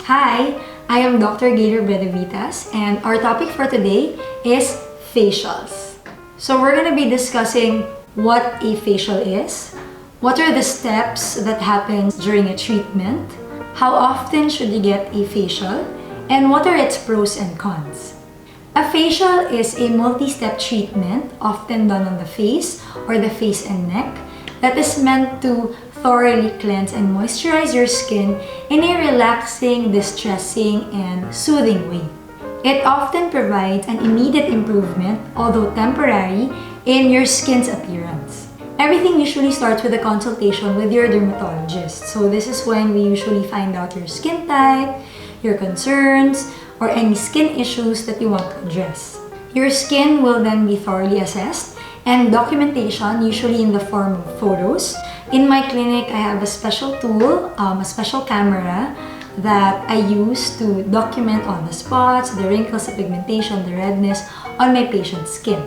Hi, I am Dr. Gaile Robredo-Vitas, and our topic for today is facials. So we're going to be discussing what a facial is, what are the steps that happen during a treatment, how often should you get a facial, and what are its pros and cons. A facial is a multi-step treatment often done on the face or the face and neck that is meant to thoroughly cleanse and moisturize your skin in a relaxing, distressing, and soothing way. It often provides an immediate improvement, although temporary, in your skin's appearance. Everything usually starts with a consultation with your dermatologist. So this is when we usually find out your skin type, your concerns, or any skin issues that you want to address. Your skin will then be thoroughly assessed and documentation, usually in the form of photos. In my clinic, I have a special tool, a special camera that I use to document all the spots, the wrinkles, the pigmentation, the redness on my patient's skin.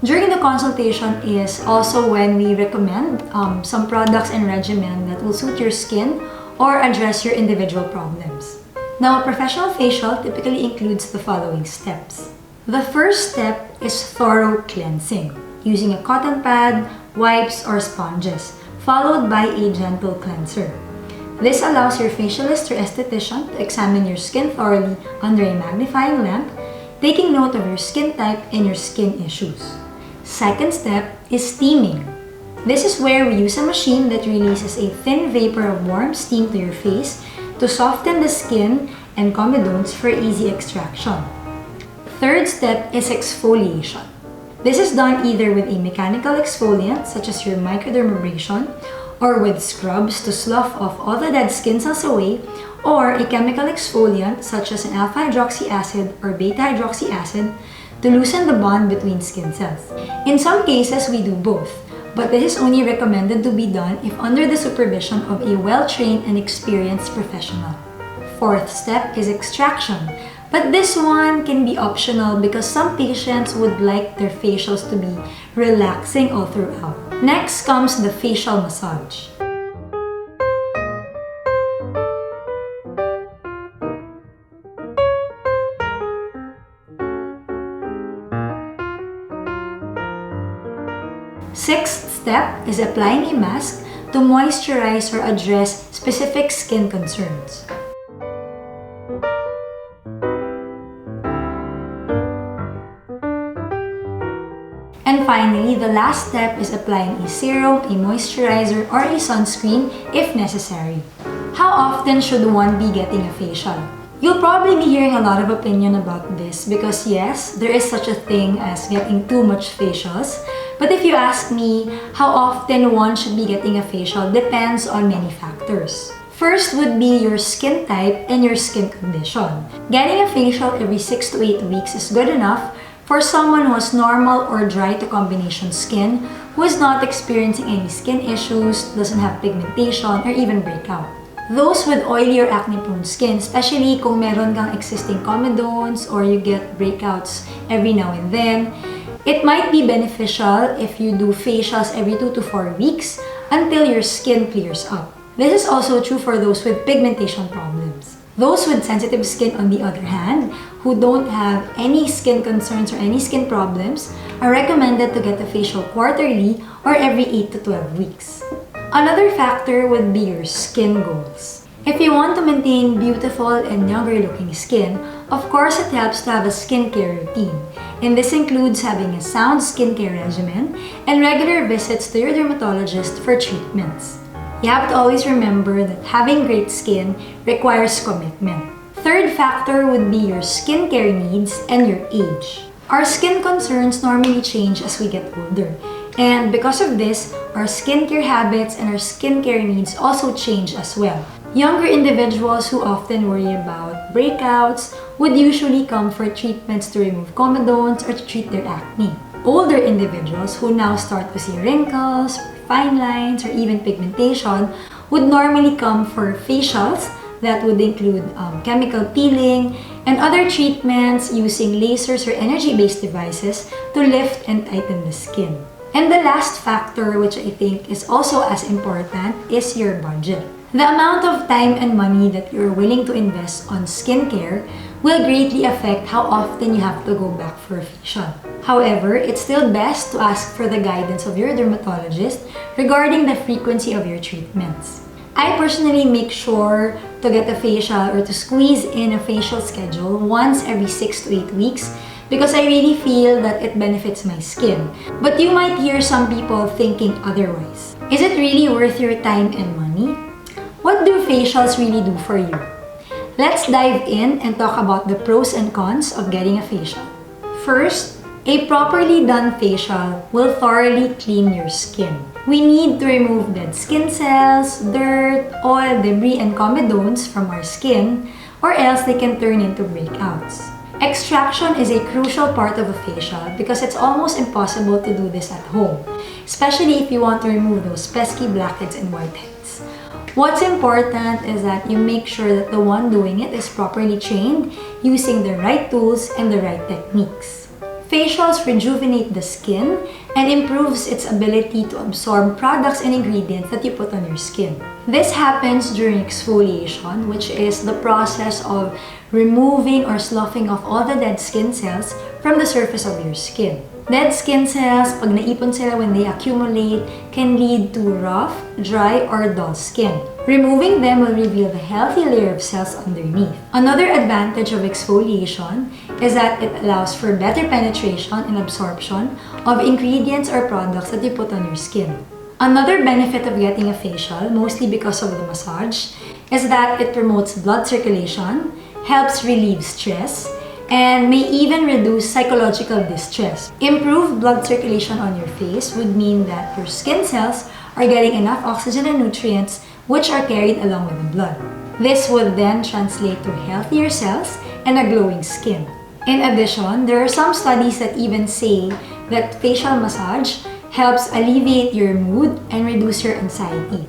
During the consultation is also when we recommend some products and regimen that will suit your skin or address your individual problems. Now, a professional facial typically includes the following steps. The first step is thorough cleansing, using a cotton pad, wipes, or sponges, followed by a gentle cleanser. This allows your facialist or esthetician to examine your skin thoroughly under a magnifying lamp, taking note of your skin type and your skin issues. Second step is steaming. This is where we use a machine that releases a thin vapor of warm steam to your face to soften the skin and comedones for easy extraction. Third step is exfoliation. This is done either with a mechanical exfoliant such as your microdermabrasion or with scrubs to slough off all the dead skin cells away, or a chemical exfoliant such as an alpha hydroxy acid or beta hydroxy acid to loosen the bond between skin cells. In some cases, we do both, but this is only recommended to be done if under the supervision of a well-trained and experienced professional. Fourth step is extraction. But this one can be optional because some patients would like their facials to be relaxing all throughout. Next comes the facial massage. Sixth step is applying a mask to moisturize or address specific skin concerns. And finally, the last step is applying a serum, a moisturizer, or a sunscreen if necessary. How often should one be getting a facial? You'll probably be hearing a lot of opinion about this because yes, there is such a thing as getting too much facials. But if you ask me, how often one should be getting a facial depends on many factors. First would be your skin type and your skin condition. Getting a facial every 6 to 8 weeks is good enough for someone who has normal or dry to combination skin, who is not experiencing any skin issues, doesn't have pigmentation, or even breakout. Those with oily or acne-prone skin, especially kung meron kang existing comedones or you get breakouts every now and then, it might be beneficial if you do facials every 2 to 4 weeks until your skin clears up. This is also true for those with pigmentation problems. Those with sensitive skin, on the other hand, who don't have any skin concerns or any skin problems, are recommended to get a facial quarterly or every 8 to 12 weeks. Another factor would be your skin goals. If you want to maintain beautiful and younger looking skin, of course it helps to have a skincare routine. And this includes having a sound skincare regimen and regular visits to your dermatologist for treatments. You have to always remember that having great skin requires commitment. Third factor would be your skincare needs and your age. Our skin concerns normally change as we get older. And because of this, our skincare habits and our skincare needs also change as well. Younger individuals who often worry about breakouts would usually come for treatments to remove comedones or to treat their acne. Older individuals who now start to see wrinkles, fine lines, or even pigmentation would normally come for facials that would include chemical peeling and other treatments using lasers or energy-based devices to lift and tighten the skin. And the last factor, which I think is also as important, is your budget. The amount of time and money that you're willing to invest on skincare will greatly affect how often you have to go back for a facial. However, it's still best to ask for the guidance of your dermatologist regarding the frequency of your treatments. I personally make sure to get a facial or to squeeze in a facial schedule once every 6 to 8 weeks because I really feel that it benefits my skin. But you might hear some people thinking otherwise. Is it really worth your time and money? What do facials really do for you? Let's dive in and talk about the pros and cons of getting a facial. First, a properly done facial will thoroughly clean your skin. We need to remove dead skin cells, dirt, oil, debris, and comedones from our skin, or else they can turn into breakouts. Extraction is a crucial part of a facial because it's almost impossible to do this at home, especially if you want to remove those pesky blackheads and whiteheads. What's important is that you make sure that the one doing it is properly trained, using the right tools and the right techniques. Facials rejuvenate the skin and improves its ability to absorb products and ingredients that you put on your skin. This happens during exfoliation, which is the process of removing or sloughing off all the dead skin cells from the surface of your skin. Dead skin cells, pag naipon sila when they accumulate, can lead to rough, dry, or dull skin. Removing them will reveal the healthy layer of cells underneath. Another advantage of exfoliation is that it allows for better penetration and absorption of ingredients or products that you put on your skin. Another benefit of getting a facial, mostly because of the massage, is that it promotes blood circulation, helps relieve stress, and may even reduce psychological distress. Improved blood circulation on your face would mean that your skin cells are getting enough oxygen and nutrients which are carried along with the blood. This would then translate to healthier cells and a glowing skin. In addition, there are some studies that even say that facial massage helps alleviate your mood and reduce your anxiety.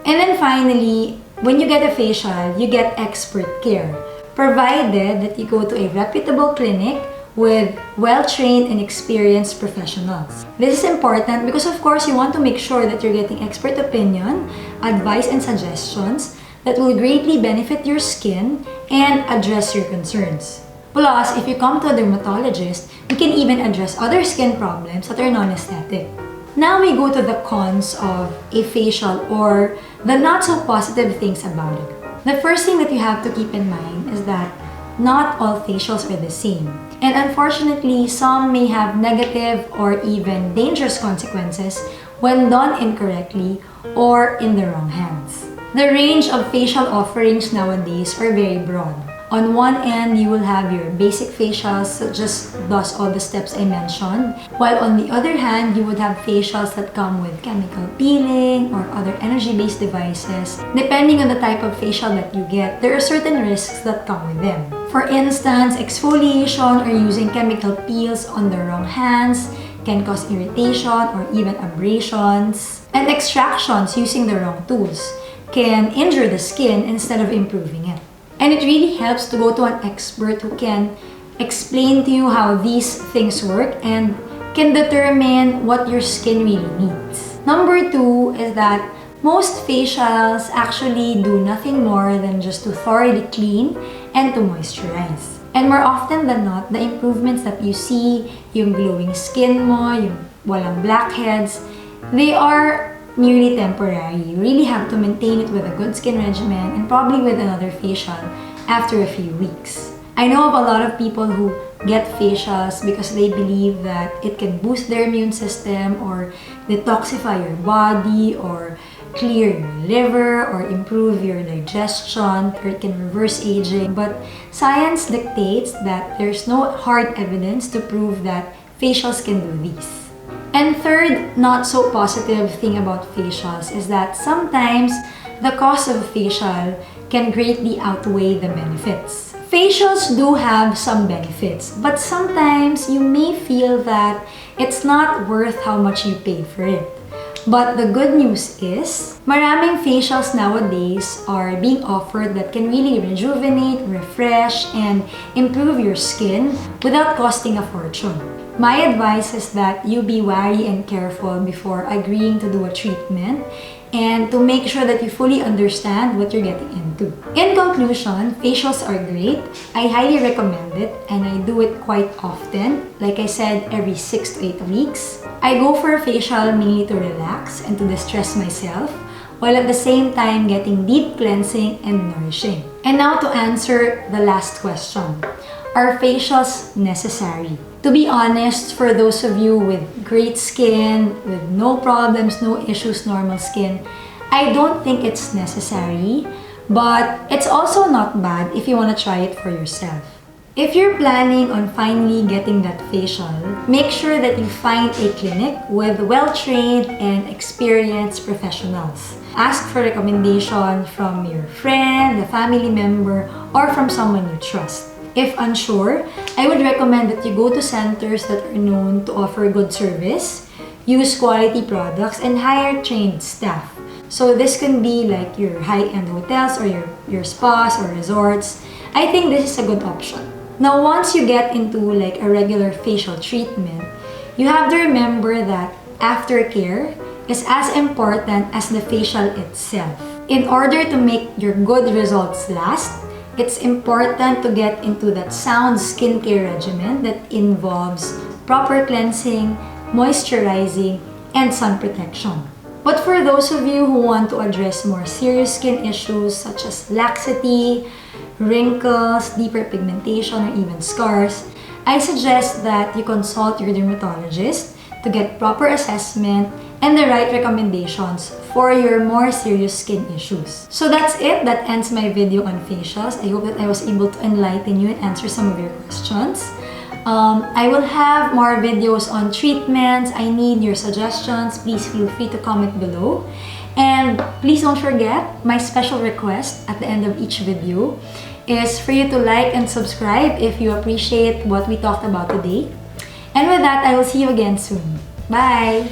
And then finally, when you get a facial, you get expert care, provided that you go to a reputable clinic with well-trained and experienced professionals. This is important because of course you want to make sure that you're getting expert opinion, advice, and suggestions that will greatly benefit your skin and address your concerns. Plus, if you come to a dermatologist, we can even address other skin problems that are non-aesthetic. Now we go to the cons of a facial, or the not so positive things about it. The first thing that you have to keep in mind is that not all facials are the same. And unfortunately, some may have negative or even dangerous consequences when done incorrectly or in the wrong hands. The range of facial offerings nowadays are very broad. On one end, you will have your basic facials that just does all the steps I mentioned, while on the other hand, you would have facials that come with chemical peeling or other energy-based devices. Depending on the type of facial that you get, there are certain risks that come with them. For instance, exfoliation or using chemical peels on the wrong hands can cause irritation or even abrasions. And extractions using the wrong tools can injure the skin instead of improving it. And it really helps to go to an expert who can explain to you how these things work and can determine what your skin really needs. Number 2 is that most facials actually do nothing more than just to thoroughly clean and to moisturize. And more often than not, the improvements that you see, yung glowing skin mo, yung walang blackheads, they are merely temporary. You really have to maintain it with a good skin regimen and probably with another facial after a few weeks. I know of a lot of people who get facials because they believe that it can boost their immune system or detoxify your body or clear your liver or improve your digestion, or it can reverse aging. But science dictates that there's no hard evidence to prove that facials can do these. And third, not so positive thing about facials is that sometimes the cost of a facial can greatly outweigh the benefits. Facials do have some benefits, but sometimes you may feel that it's not worth how much you pay for it. But the good news is, maraming facials nowadays are being offered that can really rejuvenate, refresh, and improve your skin without costing a fortune. My advice is that you be wary and careful before agreeing to do a treatment and to make sure that you fully understand what you're getting into. In conclusion, facials are great. I highly recommend it and I do it quite often. Like I said, every 6 to 8 weeks. I go for a facial mainly to relax and to distress myself, while at the same time getting deep cleansing and nourishing. And now to answer the last question. Are facials necessary? To be honest, for those of you with great skin, with no problems, no issues, normal skin, I don't think it's necessary, but it's also not bad if you want to try it for yourself. If you're planning on finally getting that facial, make sure that you find a clinic with well-trained and experienced professionals. Ask for recommendation from your friend, a family member, or from someone you trust. If unsure, I would recommend that you go to centers that are known to offer good service, use quality products, and hire trained staff. So this can be like your high-end hotels or your spas or resorts. I think this is a good option. Now, once you get into like a regular facial treatment, you have to remember that aftercare is as important as the facial itself. In order to make your good results last, it's important to get into that sound skincare regimen that involves proper cleansing, moisturizing, and sun protection. But for those of you who want to address more serious skin issues such as laxity, wrinkles, deeper pigmentation, or even scars, I suggest that you consult your dermatologist to get proper assessment and the right recommendations for your more serious skin issues. So that's it. That ends my video on facials. I hope that I was able to enlighten you and answer some of your questions. I will have more videos on treatments. I need your suggestions. Please feel free to comment below. And please don't forget, my special request at the end of each video is for you to like and subscribe if you appreciate what we talked about today. And with that, I will see you again soon. Bye!